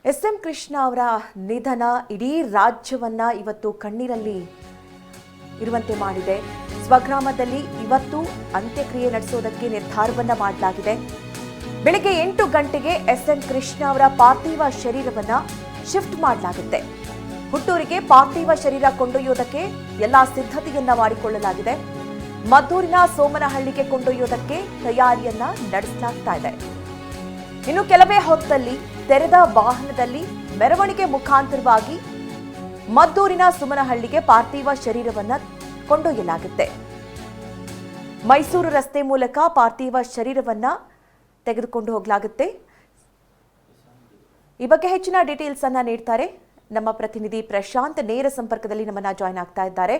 SM. Krishna ಅವರ ನಿಧನ ಇಡೀ ರಾಜ್ಯವನ್ನ ಇವತ್ತು ಕಣ್ಣೀರಲ್ಲಿ ಇರುವಂತೆ ಮಾಡಿದೆ. ಸ್ವಗ್ರಾಮದಲ್ಲಿ ಇವತ್ತು ಅಂತ್ಯಕ್ರಿಯೆ ನಡೆಸೋದಕ್ಕೆ ನಿರ್ಧಾರವನ್ನ ಮಾಡಲಾಗಿದೆ. ಬೆಳಗ್ಗೆ 8 ಗಂಟೆಗೆ ಎಸ್.ಎಂ. ಕೃಷ್ಣ ಅವರ ಪಾರ್ಥಿವ ಶರೀರವನ್ನ ಶಿಫ್ಟ್ ಮಾಡಲಾಗುತ್ತೆ. ಹುಟ್ಟೂರಿಗೆ ಪಾರ್ಥಿವ ಶರೀರ ಕೊಂಡೊಯ್ಯೋದಕ್ಕೆ ಎಲ್ಲಾ ಸಿದ್ಧತೆಯನ್ನ ಮಾಡಿಕೊಳ್ಳಲಾಗಿದೆ. ಮದ್ದೂರಿನ ಸೋಮನಹಳ್ಳಿಗೆ ಕೊಂಡೊಯ್ಯೋದಕ್ಕೆ ತಯಾರಿಯನ್ನ ನಡೆಸಲಾಗ್ತಾ ಇದೆ. ಇನ್ನು ಕೆಲವೇ ಹೊತ್ತಲ್ಲಿ ತೆರೆದ ವಾಹನದಲ್ಲಿ ಮೆರವಣಿಗೆ ಮುಖಾಂತರವಾಗಿ ಮದ್ದೂರಿನ ಸುಮನಹಳ್ಳಿಗೆ ಪಾರ್ಥಿವ ಶರೀರವನ್ನ ಕೊಂಡೊಯ್ಯಲಾಗುತ್ತೆ. ಮೈಸೂರು ರಸ್ತೆ ಮೂಲಕ ಪಾರ್ಥಿವ ಶರೀರವನ್ನ ತೆಗೆದುಕೊಂಡು ಹೋಗಲಾಗುತ್ತೆ. ಈ ಬಗ್ಗೆ ಹೆಚ್ಚಿನ ಡೀಟೇಲ್ಸ್ ಅನ್ನ ನೀಡ್ತಾರೆ ನಮ್ಮ ಪ್ರತಿನಿಧಿ ಪ್ರಶಾಂತ್. ನೇರ ಸಂಪರ್ಕದಲ್ಲಿ ನಮ್ಮನ್ನ ಜಾಯ್ನ್ ಆಗ್ತಾ ಇದ್ದಾರೆ.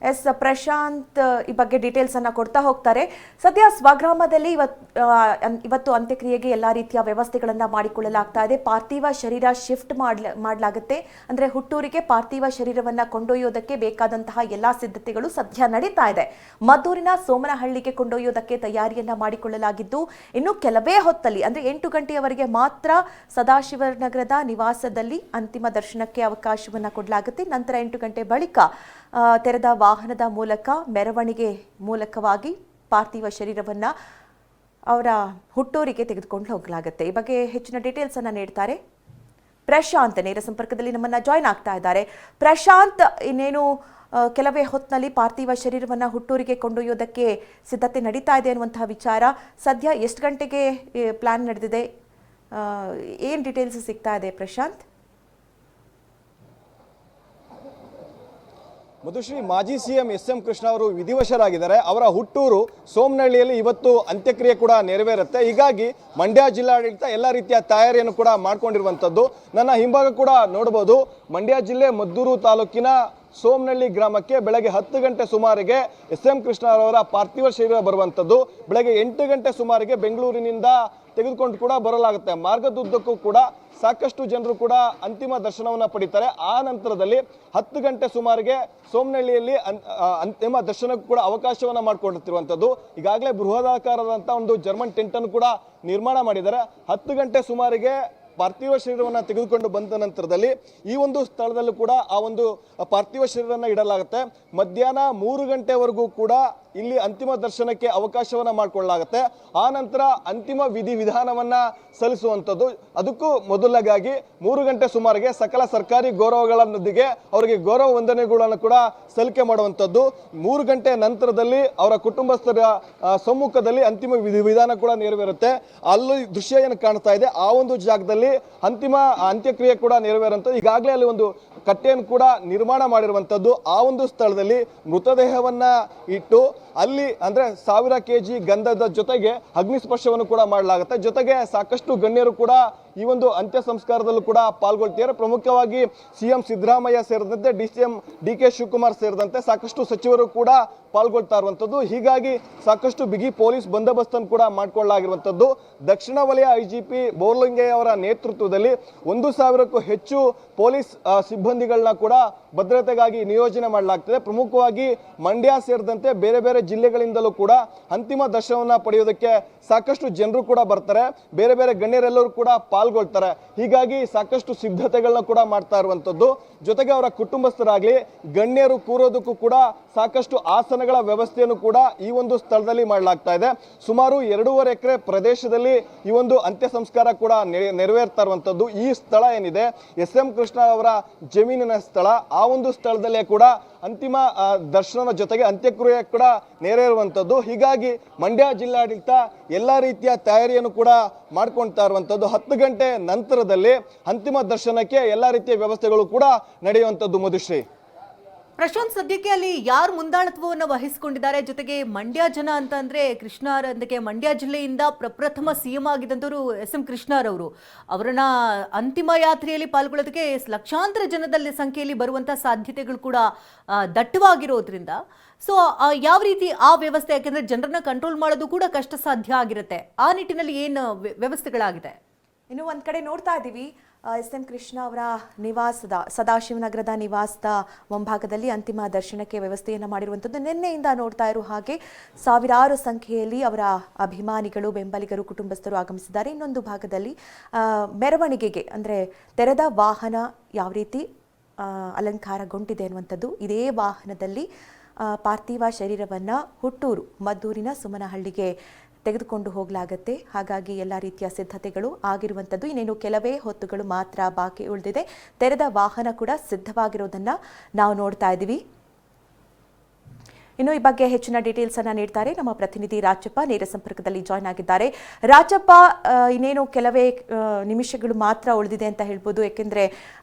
ಎಸ್ ಪ್ರಶಾಂತ್, ಈ ಬಗ್ಗೆ ಡೀಟೇಲ್ಸ್ ಅನ್ನ ಕೊಡ್ತಾ ಹೋಗ್ತಾರೆ. ಸದ್ಯ ಸ್ವಗ್ರಾಮದಲ್ಲಿ ಇವತ್ತು ಅಂತ್ಯಕ್ರಿಯೆಗೆ ಎಲ್ಲಾ ರೀತಿಯ ವ್ಯವಸ್ಥೆಗಳನ್ನ ಮಾಡಿಕೊಳ್ಳಲಾಗ್ತಾ ಇದೆ. ಪಾರ್ಥಿವ ಶರೀರ ಶಿಫ್ಟ್ ಮಾಡಲಾಗುತ್ತೆ. ಅಂದ್ರೆ ಹುಟ್ಟೂರಿಗೆ ಪಾರ್ಥಿವ ಶರೀರವನ್ನ ಕೊಂಡೊಯ್ಯೋದಕ್ಕೆ ಬೇಕಾದಂತಹ ಎಲ್ಲಾ ಸಿದ್ಧತೆಗಳು ಸದ್ಯ ನಡೀತಾ ಇದೆ. ಮದ್ದೂರಿನ ಸೋಮನಹಳ್ಳಿಗೆ ಕೊಂಡೊಯ್ಯೋದಕ್ಕೆ ತಯಾರಿಯನ್ನ ಮಾಡಿಕೊಳ್ಳಲಾಗಿದ್ದು, ಇನ್ನು ಕೆಲವೇ ಹೊತ್ತಲ್ಲಿ ಅಂದ್ರೆ 8 ಗಂಟೆಯವರೆಗೆ ಮಾತ್ರ ಸದಾಶಿವನಗರದ ನಿವಾಸದಲ್ಲಿ ಅಂತಿಮ ದರ್ಶನಕ್ಕೆ ಅವಕಾಶವನ್ನ ಕೊಡಲಾಗುತ್ತೆ. ನಂತರ 8 ಗಂಟೆ ಬಳಿಕ ತೆರೆದ ವಾಹನದ ಮೂಲಕ ಮೆರವಣಿಗೆ ಮೂಲಕವಾಗಿ ಪಾರ್ಥಿವ ಶರೀರವನ್ನ ಅವರ ಹುಟ್ಟೂರಿಗೆ ತೆಗೆದುಕೊಂಡು ಹೋಗಲಾಗುತ್ತೆ. ಈ ಬಗ್ಗೆ ಹೆಚ್ಚಿನ ಡೀಟೇಲ್ಸ್ ಅನ್ನ ನೀಡ್ತಾರೆ ಪ್ರಶಾಂತ್. ನೇರ ಸಂಪರ್ಕದಲ್ಲಿ ನಮ್ಮನ್ನ ಜಾಯ್ನ್ ಆಗ್ತಾ ಇದ್ದಾರೆ. ಪ್ರಶಾಂತ್, ಇನ್ನೇನು ಕೆಲವೇ ಹೊತ್ತಿನಲ್ಲಿ ಪಾರ್ಥಿವ ಶರೀರವನ್ನ ಹುಟ್ಟೂರಿಗೆ ಕೊಂಡೊಯ್ಯೋದಕ್ಕೆ ಸಿದ್ಧತೆ ನಡೀತಾ ಇದೆ ಅನ್ನುವಂತಹ ವಿಚಾರ ಸದ್ಯ ಎಷ್ಟು ಗಂಟೆಗೆ ಪ್ಲಾನ್ ನಡೆದಿದೆ? ಏನ್ ಡೀಟೇಲ್ಸ್ ಸಿಗ್ತಾ ಇದೆ ಪ್ರಶಾಂತ್? ಮಧುಶ್ರೀ, ಮಾಜಿ ಸಿಎಂ ಎಸ್.ಎಂ. ಕೃಷ್ಣ ಅವರು ವಿಧಿವಶರಾಗಿದ್ದಾರೆ. ಅವರ ಹುಟ್ಟೂರು ಸೋಮನಹಳ್ಳಿಯಲ್ಲಿ ಇವತ್ತು ಅಂತ್ಯಕ್ರಿಯೆ ಕೂಡ ನೆರವೇರುತ್ತೆ. ಹೀಗಾಗಿ ಮಂಡ್ಯ ಜಿಲ್ಲಾಡಳಿತ ಎಲ್ಲ ರೀತಿಯ ತಯಾರಿಯನ್ನು ಕೂಡ ಮಾಡ್ಕೊಂಡಿರುವಂಥದ್ದು. ನನ್ನ ಹಿಂಭಾಗ ಕೂಡ ನೋಡಬಹುದು, ಮಂಡ್ಯ ಜಿಲ್ಲೆ ಮದ್ದೂರು ತಾಲೂಕಿನ ಸೋಮನಹಳ್ಳಿ ಗ್ರಾಮಕ್ಕೆ ಬೆಳಗ್ಗೆ 10 ಗಂಟೆ ಸುಮಾರಿಗೆ ಎಸ್.ಎಂ. ಕೃಷ್ಣ ಅವರ ಪಾರ್ಥಿವ ಶರೀರ ಬರುವಂಥದ್ದು. ಬೆಳಗ್ಗೆ 8 ಗಂಟೆ ಸುಮಾರಿಗೆ ಬೆಂಗಳೂರಿನಿಂದ ತೆಗೆದುಕೊಂಡು ಕೂಡ ಬರಲಾಗುತ್ತೆ. ಮಾರ್ಗದುದ್ದಕ್ಕೂ ಕೂಡ ಸಾಕಷ್ಟು ಜನರು ಕೂಡ ಅಂತಿಮ ದರ್ಶನವನ್ನ ಪಡಿತಾರೆ. ಆ ನಂತರದಲ್ಲಿ 10 ಗಂಟೆ ಸುಮಾರಿಗೆ ಸೋಮನಹಳ್ಳಿಯಲ್ಲಿ ಅಂತಿಮ ದರ್ಶನಕ್ಕೂ ಕೂಡ ಅವಕಾಶವನ್ನ ಮಾಡಿಕೊಡುತ್ತಿರುವಂಥದ್ದು. ಈಗಾಗಲೇ ಬೃಹದಾಕಾರದಂತ ಒಂದು ಜರ್ಮನ್ ಟೆಂಟ್ ಅನ್ನು ಕೂಡ ನಿರ್ಮಾಣ ಮಾಡಿದ್ದಾರೆ. 10 ಗಂಟೆ ಸುಮಾರಿಗೆ ಪಾರ್ಥಿವ ಶರೀರವನ್ನು ತೆಗೆದುಕೊಂಡು ಬಂದ ನಂತರದಲ್ಲಿ ಈ ಒಂದು ಸ್ಥಳದಲ್ಲೂ ಕೂಡ ಆ ಒಂದು ಪಾರ್ಥಿವ ಶರೀರವನ್ನು ಇಡಲಾಗುತ್ತೆ. ಮಧ್ಯಾಹ್ನ 3 ಗಂಟೆವರೆಗೂ ಕೂಡ ಇಲ್ಲಿ ಅಂತಿಮ ದರ್ಶನಕ್ಕೆ ಅವಕಾಶವನ್ನ ಮಾಡಿಕೊಳ್ಳಲಾಗುತ್ತೆ. ಆ ನಂತರ ಅಂತಿಮ ವಿಧಾನವನ್ನ ಸಲ್ಲಿಸುವಂಥದ್ದು. ಅದಕ್ಕೂ ಮೊದಲಾಗಿ 3 ಗಂಟೆ ಸುಮಾರಿಗೆ ಸಕಲ ಸರ್ಕಾರಿ ಗೌರವಗಳೊಂದಿಗೆ ಅವರಿಗೆ ಗೌರವ ವಂದನೆಗಳನ್ನು ಕೂಡ ಸಲ್ಲಿಕೆ ಮಾಡುವಂಥದ್ದು. 3 ಗಂಟೆ ನಂತರದಲ್ಲಿ ಅವರ ಕುಟುಂಬಸ್ಥರ ಸಮ್ಮುಖದಲ್ಲಿ ಅಂತಿಮ ವಿಧಾನ ಕೂಡ ನೆರವೇರುತ್ತೆ. ಅಲ್ಲಿ ದೃಶ್ಯ ಏನು ಕಾಣ್ತಾ ಇದೆ, ಆ ಒಂದು ಜಾಗದಲ್ಲಿ ಅಂತಿಮ ಅಂತ್ಯಕ್ರಿಯೆ ಕೂಡ ನೆರವೇರುವಂಥದ್ದು. ಈಗಾಗಲೇ ಅಲ್ಲಿ ಒಂದು ಕಟ್ಟೆಯನ್ನು ಕೂಡ ನಿರ್ಮಾಣ ಮಾಡಿರುವಂಥದ್ದು. ಆ ಒಂದು ಸ್ಥಳದಲ್ಲಿ ಮೃತದೇಹವನ್ನ ಇಟ್ಟು ಅಲ್ಲಿ ಅಂದ್ರೆ 1000 kg ಗಂಧದ ಜೊತೆಗೆ ಅಗ್ನಿಸ್ಪರ್ಶವನ್ನು ಕೂಡ ಮಾಡಲಾಗುತ್ತೆ. ಜೊತೆಗೆ ಸಾಕಷ್ಟು ಗಣ್ಯರು ಕೂಡ ಈ ಒಂದು ಅಂತ್ಯ ಸಂಸ್ಕಾರದಲ್ಲೂ ಕೂಡ ಪಾಲ್ಗೊಳ್ತಿದ್ದಾರೆ. ಪ್ರಮುಖವಾಗಿ ಸಿಎಂ ಸಿದ್ದರಾಮಯ್ಯ ಸೇರಿದಂತೆ ಡಿಸಿಎಂ ಡಿ.ಕೆ. ಶಿವಕುಮಾರ್ ಸೇರಿದಂತೆ ಸಾಕಷ್ಟು ಸಚಿವರು ಕೂಡ ಪಾಲ್ಗೊಳ್ತಾ ಇರುವಂಥದ್ದು. ಹೀಗಾಗಿ ಸಾಕಷ್ಟು ಬಿಗಿ ಪೊಲೀಸ್ ಬಂದೋಬಸ್ತನ್ನು ಕೂಡ ಮಾಡಿಕೊಳ್ಳಲಾಗಿರುವಂಥದ್ದು. ದಕ್ಷಿಣ ವಲಯ ಐಜಿಪಿ ಬೋರ್ಲಿಂಗಯ್ಯ ಅವರ ನೇತೃತ್ವದಲ್ಲಿ 1000ಕ್ಕೂ ಹೆಚ್ಚು ಪೊಲೀಸ್ ಸಿಬ್ಬಂದಿಗಳನ್ನ ಕೂಡ ಭದ್ರತೆಗಾಗಿ ನಿಯೋಜನೆ ಮಾಡಲಾಗ್ತದೆ. ಪ್ರಮುಖವಾಗಿ ಮಂಡ್ಯ ಸೇರಿದಂತೆ ಬೇರೆ ಬೇರೆ ಜಿಲ್ಲೆಗಳಿಂದಲೂ ಕೂಡ ಅಂತಿಮ ದರ್ಶನವನ್ನ ಪಡೆಯೋದಕ್ಕೆ ಸಾಕಷ್ಟು ಜನರು ಕೂಡ ಬರ್ತಾರೆ. ಬೇರೆ ಬೇರೆ ಗಣ್ಯರೆಲ್ಲರೂ ಕೂಡ ಪಾಲ್ಗೊಳ್ತಾರೆ. ಹೀಗಾಗಿ ಸಾಕಷ್ಟು ಸಿದ್ಧತೆಗಳನ್ನ ಕೂಡ ಮಾಡ್ತಾ ಇರುವಂತದ್ದು. ಜೊತೆಗೆ ಅವರ ಕುಟುಂಬಸ್ಥರಾಗ್ಲಿ ಗಣ್ಯರು ಕೂರೋದಕ್ಕೂ ಕೂಡ ಸಾಕಷ್ಟು ಆಸನಗಳ ವ್ಯವಸ್ಥೆಯನ್ನು ಕೂಡ ಈ ಒಂದು ಸ್ಥಳದಲ್ಲಿ ಮಾಡಲಾಗ್ತಾ ಇದೆ. ಸುಮಾರು 2.5 ಎಕರೆ ಪ್ರದೇಶದಲ್ಲಿ ಈ ಒಂದು ಅಂತ್ಯ ಸಂಸ್ಕಾರ ಕೂಡ ನೆರವೇರ್ತಾ ಇರುವಂತದ್ದು. ಈ ಸ್ಥಳ ಏನಿದೆ ಎಸ್.ಎಂ. ಕೃಷ್ಣ ಅವರ ಜಮೀನಿನ ಸ್ಥಳ. ಆ ಒಂದು ಸ್ಥಳದಲ್ಲೇ ಕೂಡ ಅಂತಿಮ ದರ್ಶನದ ಜೊತೆಗೆ ಅಂತ್ಯಕ್ರಿಯೆ ಕೂಡ ನೆರವೇರುವಂಥದ್ದು. ಹೀಗಾಗಿ ಮಂಡ್ಯ ಜಿಲ್ಲಾಡಳಿತ ಎಲ್ಲ ರೀತಿಯ ತಯಾರಿಯನ್ನು ಕೂಡ ಮಾಡ್ಕೊಳ್ತಾ ಇರುವಂಥದ್ದು. 10 ಗಂಟೆ ನಂತರದಲ್ಲಿ ಅಂತಿಮ ದರ್ಶನಕ್ಕೆ ಎಲ್ಲ ರೀತಿಯ ವ್ಯವಸ್ಥೆಗಳು ಕೂಡ ನಡೆಯುವಂಥದ್ದು. ಮಧುಶ್ರೀ, ಪ್ರಶಾಂತ್, ಸದ್ಯಕ್ಕೆ ಅಲ್ಲಿ ಯಾರು ಮುಂದಾಳತ್ವವನ್ನು ವಹಿಸಿಕೊಂಡಿದ್ದಾರೆ? ಜೊತೆಗೆ ಮಂಡ್ಯ ಜನ ಅಂತಂದ್ರೆ ಕೃಷ್ಣರೊಂದಿಗೆ ಮಂಡ್ಯ ಜಿಲ್ಲೆಯಿಂದ ಪ್ರಪ್ರಥಮ ಸಿಎಂ ಆಗಿದ್ದಂಥವರು ಎಸ್.ಎಂ. ಕೃಷ್ಣರವರು ಅವರನ್ನ ಅಂತಿಮ ಯಾತ್ರೆಯಲ್ಲಿ ಪಾಲ್ಗೊಳ್ಳೋದಕ್ಕೆ ಲಕ್ಷಾಂತರ ಜನದಲ್ಲಿ ಸಂಖ್ಯೆಯಲ್ಲಿ ಬರುವಂತಹ ಸಾಧ್ಯತೆಗಳು ಕೂಡ ದಟ್ಟವಾಗಿರೋದ್ರಿಂದ ಸೊ ಯಾವ ರೀತಿ ಆ ವ್ಯವಸ್ಥೆ, ಯಾಕೆಂದ್ರೆ ಜನರನ್ನ ಕಂಟ್ರೋಲ್ ಮಾಡೋದು ಕೂಡ ಕಷ್ಟ ಸಾಧ್ಯ ಆಗಿರುತ್ತೆ. ಆ ನಿಟ್ಟಿನಲ್ಲಿ ಏನು ವ್ಯವಸ್ಥೆಗಳಾಗಿದೆ? ಇನ್ನು ಒಂದ್ ಕಡೆ ನೋಡ್ತಾ ಇದ್ದೀವಿ, ಎಸ್ ಎಂ ಕೃಷ್ಣ ಅವರ ನಿವಾಸದ ಸದಾಶಿವನಗರದ ನಿವಾಸದ ಮುಂಭಾಗದಲ್ಲಿ ಅಂತಿಮ ದರ್ಶನಕ್ಕೆ ವ್ಯವಸ್ಥೆಯನ್ನು ಮಾಡಿರುವಂಥದ್ದು. ನಿನ್ನೆಯಿಂದ ನೋಡ್ತಾ ಇರೋ ಹಾಗೆ ಸಾವಿರಾರು ಸಂಖ್ಯೆಯಲ್ಲಿ ಅವರ ಅಭಿಮಾನಿಗಳು, ಬೆಂಬಲಿಗರು, ಕುಟುಂಬಸ್ಥರು ಆಗಮಿಸಿದ್ದಾರೆ. ಇನ್ನೊಂದು ಭಾಗದಲ್ಲಿ ಮೆರವಣಿಗೆಗೆ ಅಂದರೆ ತೆರೆದ ವಾಹನ ಯಾವ ರೀತಿ ಅಲಂಕಾರಗೊಂಡಿದೆ ಅನ್ನುವಂಥದ್ದು, ಇದೇ ವಾಹನದಲ್ಲಿ ಪಾರ್ಥಿವ ಶರೀರವನ್ನು ಹುಟ್ಟೂರು ಮದ್ದೂರಿನ ಸುಮನಹಳ್ಳಿಗೆ ತೆಗೆದುಕೊಂಡು ಹೋಗಲಾಗುತ್ತೆ. ಹಾಗಾಗಿ ಎಲ್ಲ ರೀತಿಯ ಸಿದ್ಧತೆಗಳು ಆಗಿರುವಂಥದ್ದು. ಇನ್ನೇನು ಕೆಲವೇ ಹೊತ್ತುಗಳು ಮಾತ್ರ ಬಾಕಿ ಉಳಿದಿದೆ. ತೆರೆದ ವಾಹನ ಕೂಡ ಸಿದ್ಧವಾಗಿರೋದನ್ನು ನಾವು ನೋಡ್ತಾ ಇದ್ದೀವಿ. ಇನ್ನು ಈ ಬಗ್ಗೆ ಹೆಚ್ಚಿನ ಡೀಟೇಲ್ಸ್ ಅನ್ನ ನೀಡ್ತಾರೆ ನಮ್ಮ ಪ್ರತಿನಿಧಿ ರಾಜಪ್ಪ, ನೇರ ಸಂಪರ್ಕದಲ್ಲಿ ಜಾಯ್ನ್ ಆಗಿದ್ದಾರೆ. ರಾಜಪ್ಪ, ಇನ್ನೇನು ಕೆಲವೇ ನಿಮಿಷಗಳು ಮಾತ್ರ ಉಳಿದಿದೆ ಅಂತ ಹೇಳ್ಬೋದು. ಯಾಕೆಂದ್ರೆ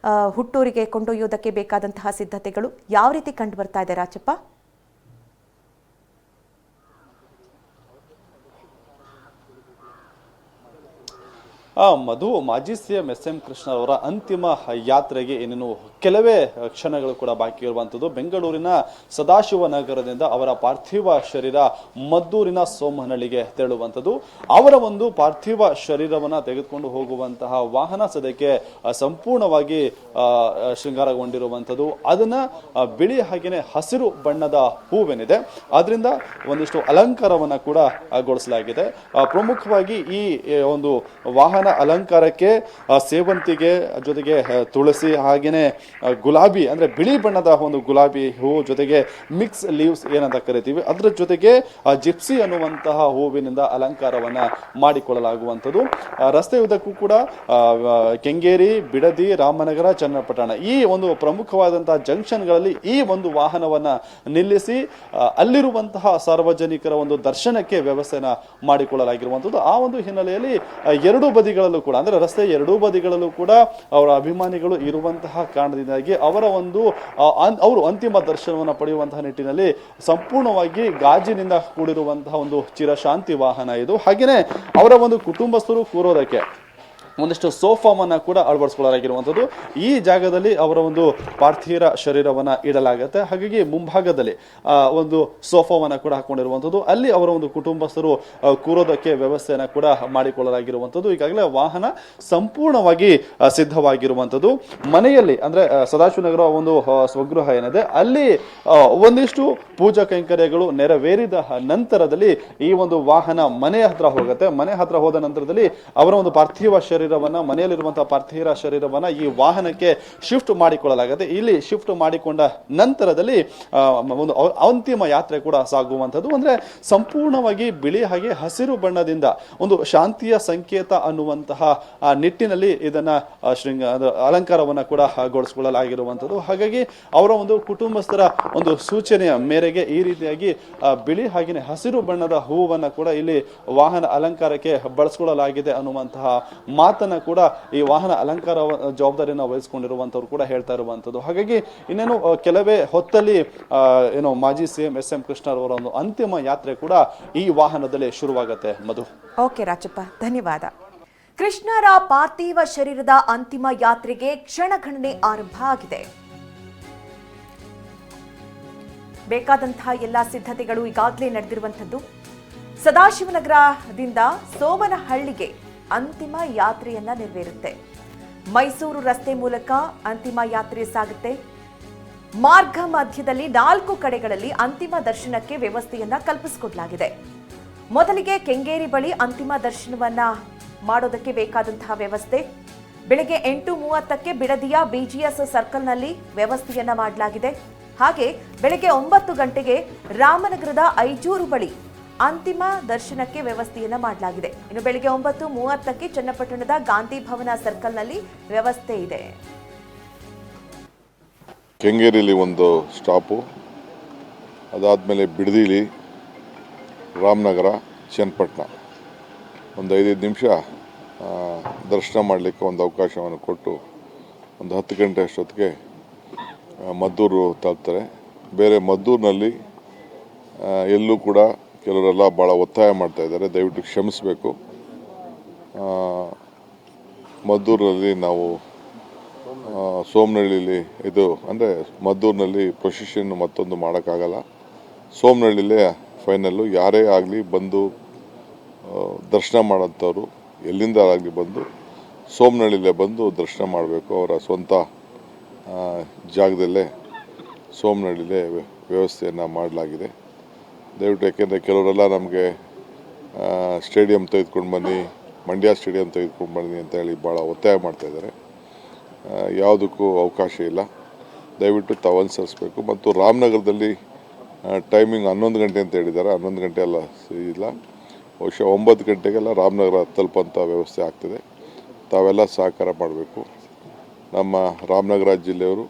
ಹುಟ್ಟೂರಿಗೆ ಕೊಂಡೊಯ್ಯೋದಕ್ಕೆ ಬೇಕಾದಂತಹ ಸಿದ್ಧತೆಗಳು ಯಾವ ರೀತಿ ಕಂಡು ಬರ್ತಾ ಇದೆ ರಾಜಪ್ಪ? ಮಧು, ಮಾಜಿ ಸಿಎಂ ಎಸ್ ಎಂ ಕೃಷ್ಣ ಅವರ ಅಂತಿಮ ಯಾತ್ರೆಗೆ ಏನೇನು ಕೆಲವೇ ಕ್ಷಣಗಳು ಕೂಡ ಬಾಕಿ ಇರುವಂಥದ್ದು. ಬೆಂಗಳೂರಿನ ಸದಾಶಿವನಗರದಿಂದ ಅವರ ಪಾರ್ಥಿವ ಶರೀರ ಮದ್ದೂರಿನ ಸೋಮನಹಳ್ಳಿಗೆ ತೆರಳುವಂಥದ್ದು. ಅವರ ಒಂದು ಪಾರ್ಥಿವ ಶರೀರವನ್ನು ತೆಗೆದುಕೊಂಡು ಹೋಗುವಂತಹ ವಾಹನ ಸದ್ಯಕ್ಕೆ ಸಂಪೂರ್ಣವಾಗಿ ಶೃಂಗಾರಗೊಂಡಿರುವಂಥದ್ದು. ಅದನ್ನ ಬಿಳಿ ಹಾಗೆಯೇ ಹಸಿರು ಬಣ್ಣದ ಹೂವೇನಿದೆ ಅದರಿಂದ ಒಂದಿಷ್ಟು ಅಲಂಕಾರವನ್ನು ಕೂಡ ಗೊಳಿಸಲಾಗಿದೆ. ಪ್ರಮುಖವಾಗಿ ಈ ಒಂದು ವಾಹನ ಅಲಂಕಾರಕ್ಕೆ ಸೇವಂತಿಗೆ ಜೊತೆಗೆ ತುಳಸಿ ಹಾಗೇನೆ ಗುಲಾಬಿ ಅಂದ್ರೆ ಬಿಳಿ ಬಣ್ಣದ ಒಂದು ಗುಲಾಬಿ ಹೂವು ಜೊತೆಗೆ ಮಿಕ್ಸ್ ಲೀವ್ಸ್ ಏನಂತ ಕರಿತೀವಿ ಅದರ ಜೊತೆಗೆ ಜಿಪ್ಸಿ ಅನ್ನುವಂತಹ ಹೂವಿನಿಂದ ಅಲಂಕಾರವನ್ನ ಮಾಡಿಕೊಳ್ಳಲಾಗುವಂಥದ್ದು. ರಸ್ತೆಯುದ್ದಕ್ಕೂ ಕೂಡ ಕೆಂಗೇರಿ, ಬಿಡದಿ, ರಾಮನಗರ, ಚನ್ನಪಟ್ಟಣ ಈ ಒಂದು ಪ್ರಮುಖವಾದಂತಹ ಜಂಕ್ಷನ್ಗಳಲ್ಲಿ ಈ ಒಂದು ವಾಹನವನ್ನ ನಿಲ್ಲಿಸಿ ಅಲ್ಲಿರುವಂತಹ ಸಾರ್ವಜನಿಕರ ಒಂದು ದರ್ಶನಕ್ಕೆ ವ್ಯವಸ್ಥೆನ ಮಾಡಿಕೊಳ್ಳಲಾಗಿರುವಂಥದ್ದು. ಆ ಒಂದು ಹಿನ್ನೆಲೆಯಲ್ಲಿ ಎರಡೂ ಬದಿಗಳಲ್ಲೂ ಕೂಡ ಅಂದ್ರೆ ರಸ್ತೆ ಎರಡೂ ಬದಿಗಳಲ್ಲೂ ಕೂಡ ಅವರ ಅಭಿಮಾನಿಗಳು ಇರುವಂತಹ ಕಾರಣದಿಂದಾಗಿ ಅವರು ಅಂತಿಮ ದರ್ಶನವನ್ನು ಪಡೆಯುವಂತಹ ನಿಟ್ಟಿನಲ್ಲಿ ಸಂಪೂರ್ಣವಾಗಿ ಗಾಜಿನಿಂದ ಕೂಡಿರುವಂತಹ ಒಂದು ಚಿರಶಾಂತಿ ವಾಹನ ಇದು. ಹಾಗೆಯೇ ಅವರ ಒಂದು ಕುಟುಂಬಸ್ಥರು ಕೂರೋದಕ್ಕೆ ಒಂದಿಷ್ಟು ಸೋಫಾವನ್ನ ಕೂಡ ಅಳವಡಿಸಿಕೊಳ್ಳಲಾಗಿರುವಂಥದ್ದು. ಈ ಜಾಗದಲ್ಲಿ ಅವರ ಒಂದು ಪಾರ್ಥಿವ ಶರೀರವನ್ನ ಇಡಲಾಗುತ್ತೆ. ಹಾಗಾಗಿ ಮುಂಭಾಗದಲ್ಲಿ ಒಂದು ಸೋಫಾವನ್ನ ಕೂಡ ಹಾಕೊಂಡಿರುವಂಥದ್ದು. ಅಲ್ಲಿ ಅವರ ಒಂದು ಕುಟುಂಬಸ್ಥರು ಕೂರೋದಕ್ಕೆ ವ್ಯವಸ್ಥೆಯನ್ನ ಕೂಡ ಮಾಡಿಕೊಳ್ಳಲಾಗಿರುವಂಥದ್ದು. ಈಗಾಗಲೇ ವಾಹನ ಸಂಪೂರ್ಣವಾಗಿ ಸಿದ್ಧವಾಗಿರುವಂಥದ್ದು. ಮನೆಯಲ್ಲಿ ಅಂದ್ರೆ ಸದಾಶಿವನಗರ ಒಂದು ಸ್ವಗೃಹ ಏನಿದೆ ಅಲ್ಲಿ ಒಂದಿಷ್ಟು ಪೂಜಾ ಕೈಂಕರ್ಯಗಳು ನೆರವೇರಿದ ನಂತರದಲ್ಲಿ ಈ ಒಂದು ವಾಹನ ಮನೆ ಹತ್ರ ಹೋಗುತ್ತೆ. ಮನೆ ಹತ್ರ ಹೋದ ನಂತರದಲ್ಲಿ ಅವರ ಒಂದು ಪಾರ್ಥಿವ ಮನೆಯಲ್ಲಿರುವಂತಹ ಪಾರ್ಥಿವ ಶರೀರವನ್ನ ಈ ವಾಹನಕ್ಕೆ ಶಿಫ್ಟ್ ಮಾಡಿಕೊಳ್ಳಲಾಗುತ್ತೆ. ಇಲ್ಲಿ ಶಿಫ್ಟ್ ಮಾಡಿಕೊಂಡ ನಂತರದಲ್ಲಿ ಒಂದು ಅಂತಿಮ ಯಾತ್ರೆ ಕೂಡ ಸಾಗುವಂಥದ್ದು. ಅಂದ್ರೆ ಸಂಪೂರ್ಣವಾಗಿ ಬಿಳಿ ಹಾಗೆ ಹಸಿರು ಬಣ್ಣದಿಂದ ಒಂದು ಶಾಂತಿಯ ಸಂಕೇತ ಅನ್ನುವಂತಹ ನಿಟ್ಟಿನಲ್ಲಿ ಇದನ್ನ ಅಲಂಕಾರವನ್ನ ಕೂಡ ಗೊಳಿಸಿಕೊಳ್ಳಲಾಗಿರುವಂಥದ್ದು. ಹಾಗಾಗಿ ಅವರ ಒಂದು ಕುಟುಂಬಸ್ಥರ ಒಂದು ಸೂಚನೆಯ ಮೇರೆಗೆ ಈ ರೀತಿಯಾಗಿ ಬಿಳಿ ಹಾಗೆಯೇ ಹಸಿರು ಬಣ್ಣದ ಹೂವನ್ನ ಕೂಡ ಇಲ್ಲಿ ವಾಹನ ಅಲಂಕಾರಕ್ಕೆ ಬಳಸಿಕೊಳ್ಳಲಾಗಿದೆ ಅನ್ನುವಂತಹ ಮಾತನ್ನ ಕೂಡ ಈ ವಾಹನ ಅಲಂಕಾರ ಜವಾಬ್ದಾರಿಯನ್ನು ವಹಿಸಿಕೊಂಡಿರುವಂತವ್ರು ಕೂಡ ಹೇಳ್ತಾ ಇರುವಂತದ್ದು. ಹಾಗಾಗಿ ಇನ್ನೇನು ಕೆಲವೇ ಹೊತ್ತಲ್ಲಿ ಮಾಜಿ ಸಿಎಂ ಎಸ್ ಎಂ ಕೃಷ್ಣ ಅವರ ಒಂದು ಅಂತಿಮ ಯಾತ್ರೆ ಕೂಡ ಈ ವಾಹನದಲ್ಲಿ ಶುರುವಾಗುತ್ತೆ. ಮಧು. ಓಕೆ ರಾಜಪ್ಪ, ಧನ್ಯವಾದ. ಕೃಷ್ಣರ ಪಾರ್ಥಿವ ಶರೀರದ ಅಂತಿಮ ಯಾತ್ರೆಗೆ ಕ್ಷಣಗಣನೆ ಆರಂಭ ಆಗಿದೆ. ಬೇಕಾದಂತಹ ಎಲ್ಲಾ ಸಿದ್ಧತೆಗಳು ಈಗಾಗಲೇ ನಡೆದಿರುವಂತದ್ದು. ಸದಾಶಿವನಗರದಿಂದ ಸೋಮನಹಳ್ಳಿಗೆ ಅಂತಿಮ ಯಾತ್ರೆಯನ್ನ ನೆರವೇರುತ್ತೆ. ಮೈಸೂರು ರಸ್ತೆ ಮೂಲಕ ಅಂತಿಮ ಯಾತ್ರೆ ಸಾಗುತ್ತೆ. ಮಾರ್ಗ ಮಧ್ಯದಲ್ಲಿ 4 ಕಡೆಗಳಲ್ಲಿ ಅಂತಿಮ ದರ್ಶನಕ್ಕೆ ವ್ಯವಸ್ಥೆಯನ್ನ ಕಲ್ಪಿಸಿಕೊಡಲಾಗಿದೆ. ಮೊದಲಿಗೆ ಕೆಂಗೇರಿ ಬಳಿ ಅಂತಿಮ ದರ್ಶನವನ್ನ ಮಾಡೋದಕ್ಕೆ ಬೇಕಾದಂತಹ ವ್ಯವಸ್ಥೆ. ಬೆಳಗ್ಗೆ 8:30ಕ್ಕೆ ಬಿಡದಿಯ ಬಿಜಿಎಸ್ ಸರ್ಕಲ್ನಲ್ಲಿ ವ್ಯವಸ್ಥೆಯನ್ನ ಮಾಡಲಾಗಿದೆ. ಹಾಗೆ ಬೆಳಗ್ಗೆ 9 ಗಂಟೆಗೆ ರಾಮನಗರದ ಐಜೂರು ಬಳಿ ಅಂತಿಮ ದರ್ಶನಕ್ಕೆ ವ್ಯವಸ್ಥೆಯನ್ನ ಮಾಡಲಾಗಿದೆ. ಇನ್ನು ಬೆಳಗ್ಗೆ 9:30ಕ್ಕೆ ಚನ್ನಪಟ್ಟಣದ ಗಾಂಧಿ ಭವನ ಸರ್ಕಲ್ನಲ್ಲಿ ವ್ಯವಸ್ಥೆ ಇದೆ. ಕೆಂಗೇರಿಲಿ ಒಂದು ಸ್ಟಾಪು, ಅದಾದಮೇಲೆ ಬಿಡದಿಲಿ, ರಾಮನಗರ, ಚನ್ನಪಟ್ಟಣ ಒಂದು 5 ನಿಮಿಷ ದರ್ಶನ ಮಾಡಲಿಕ್ಕೆ ಒಂದು ಅವಕಾಶವನ್ನು ಕೊಟ್ಟು ಒಂದು 10 ಗಂಟೆ ಅಷ್ಟೊತ್ತಿಗೆ ಮದ್ದೂರು ತಲುಪ್ತಾರೆ. ಬೇರೆ ಮದ್ದೂರಿನಲ್ಲಿ ಎಲ್ಲೂ ಕೂಡ ಕೆಲವರೆಲ್ಲ ಭಾಳ ಒತ್ತಾಯ ಮಾಡ್ತಾ ಇದ್ದಾರೆ, ದಯವಿಟ್ಟು ಕ್ಷಮಿಸಬೇಕು. ಮದ್ದೂರಿನಲ್ಲಿ ನಾವು ಸೋಮನಹಳ್ಳಿಲಿ ಇದು ಅಂದರೆ ಮದ್ದೂರಿನಲ್ಲಿ ಪ್ರೊಸೆಷನ್ ಮತ್ತೊಂದು ಮಾಡೋಕ್ಕಾಗಲ್ಲ. ಸೋಮನಹಳ್ಳಿಲೇ ಫೈನಲ್ಲು. ಯಾರೇ ಆಗಲಿ ಬಂದು ದರ್ಶನ ಮಾಡೋಂಥವ್ರು ಎಲ್ಲಿಂದ ಆಗಲಿ ಬಂದು ಸೋಮನಹಳ್ಳಿಲೇ ಬಂದು ದರ್ಶನ ಮಾಡಬೇಕು. ಅವರ ಸ್ವಂತ ಜಾಗದಲ್ಲೇ ಸೋಮನಹಳ್ಳಿಲೇ ವ್ಯವಸ್ಥೆಯನ್ನು ಮಾಡಲಾಗಿದೆ. ದಯವಿಟ್ಟು, ಯಾಕೆಂದರೆ ಕೆಲವರೆಲ್ಲ ನಮಗೆ ಸ್ಟೇಡಿಯಂ ತೆಗೆದುಕೊಂಡು ಬನ್ನಿ, ಮಂಡ್ಯ ಸ್ಟೇಡಿಯಂ ತೆಗೆದುಕೊಂಡು ಬನ್ನಿ ಅಂತ ಹೇಳಿ ಭಾಳ ಒತ್ತಾಯ ಮಾಡ್ತಾಯಿದ್ದಾರೆ. ಯಾವುದಕ್ಕೂ ಅವಕಾಶ ಇಲ್ಲ. ದಯವಿಟ್ಟು ತಾವು ಅನುಸರಿಸಬೇಕು. ಮತ್ತು ರಾಮನಗರದಲ್ಲಿ ಟೈಮಿಂಗ್ 11 ಗಂಟೆ ಅಂತ ಹೇಳಿದ್ದಾರೆ. 11 ಗಂಟೆ ಎಲ್ಲ ಇಲ್ಲ, ಬಹುಶಃ 9 ಗಂಟೆಗೆಲ್ಲ ರಾಮನಗರ ತಲುಪಂಥ ವ್ಯವಸ್ಥೆ ಆಗ್ತದೆ. ತಾವೆಲ್ಲ ಸಹಕಾರ ಮಾಡಬೇಕು. ನಮ್ಮ ರಾಮನಗರ ಜಿಲ್ಲೆಯವರು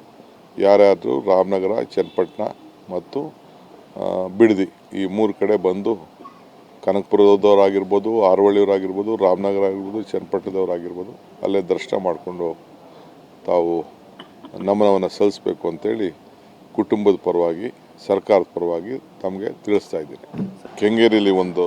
ಯಾರ್ಯಾರು ರಾಮನಗರ, ಚನ್ನಪಟ್ಟಣ ಮತ್ತು ಬಿಡದಿ ಈ 3 ಕಡೆ ಬಂದು ಕನಕಪುರದವರಾಗಿರ್ಬೋದು, ಹಾರೋಹಳ್ಳಿಯವರಾಗಿರ್ಬೋದು, ರಾಮನಗರ ಆಗಿರ್ಬೋದು, ಚನ್ನಪಟ್ಟಣದವರಾಗಿರ್ಬೋದು, ಅಲ್ಲೇ ದರ್ಶನ ಮಾಡಿಕೊಂಡು ತಾವು ನಮನವನ್ನು ಸಲ್ಲಿಸಬೇಕು ಅಂತೇಳಿ ಕುಟುಂಬದ ಪರವಾಗಿ, ಸರ್ಕಾರದ ಪರವಾಗಿ ತಮಗೆ ತಿಳಿಸ್ತಾ ಇದ್ದೀನಿ. ಕೆಂಗೇರಿಯಲ್ಲಿ ಒಂದು